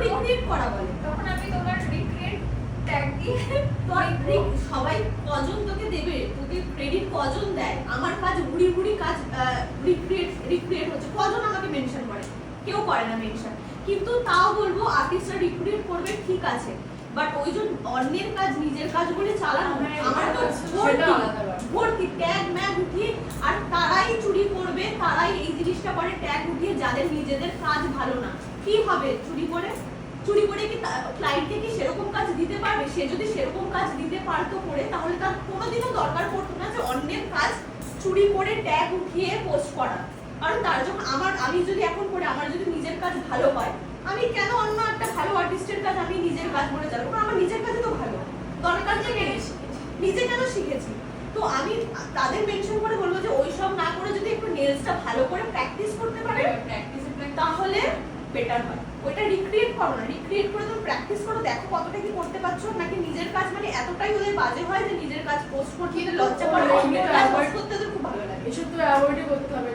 Recreate করা বলে। তখন আমি তোমার রিক্রিয়েট ট্যাগ দিয়ে সবাই কজন তোকে দেবে, তোকে ক্রেডিট কজন দেয়? আমার কাজ ঘুরি ঘুরি কাজ রিক্রিয়েট হচ্ছে, কজন আমাকে মেনশন করে? কেউ করে না মেনশন। কিন্তু তাও বলবো আর্টিস্টরা রিক্রিয়েট করবে ঠিক আছে, বাট ওই যে অন্যের কাজ নিজের কাজ বলে চালানো, আমার তো ভর্তি ট্যাগ ম্যাগ উঠিয়ে, আর তারাই চুরি করবে, তারাই এই জিনিসটা করে ট্যাগ উঠিয়ে যাদের নিজেদের কাজ ভালো না। কি হবে চুরি করে? চুরি করে কি ক্লায়েন্টকে কি সেরকম কাজ দিতে পারবে? সে যদি সেরকম কাজ দিতে পারতো করে, তাহলে তার কোনোদিনও দরকার পড়তো না যে অন্যের কাজ চুরি করে ট্যাগ উঠিয়ে পোস্ট করা। কারণ তার যখন আমি যদি এখন করে আমার যদি নিজের কাজ ভালো হয়, আমি কেন অন্য একটা ভালো আর্টিস্টের কাজ আমি নিজের কাজ বলে চালাবো? কারণ আমার নিজের কাজে তো ভালো, দরকার থেকে নিজে কেন শিখেছি। তো আমি তাদের মেনশন করে বলবো যে ওইসব না করে যদি একটু নেলসটা ভালো করে প্র্যাকটিস করতে পারে, তাহলে বেটার হয়। ওইটা রিক্রিয়েট করো না, রিক্রিয়েট করে তুমি প্র্যাকটিস করো, দেখো কতটা কি করতে পারছো। নাকি নিজের কাজ মানে এতটাই ওদের বাজে হয় যে নিজের কাজ পোস্ট করতে লজ্জা করে, পোস্ট করতে খুব ভালো লাগে। এসব তো অ্যাভয়েডই করতে হবে।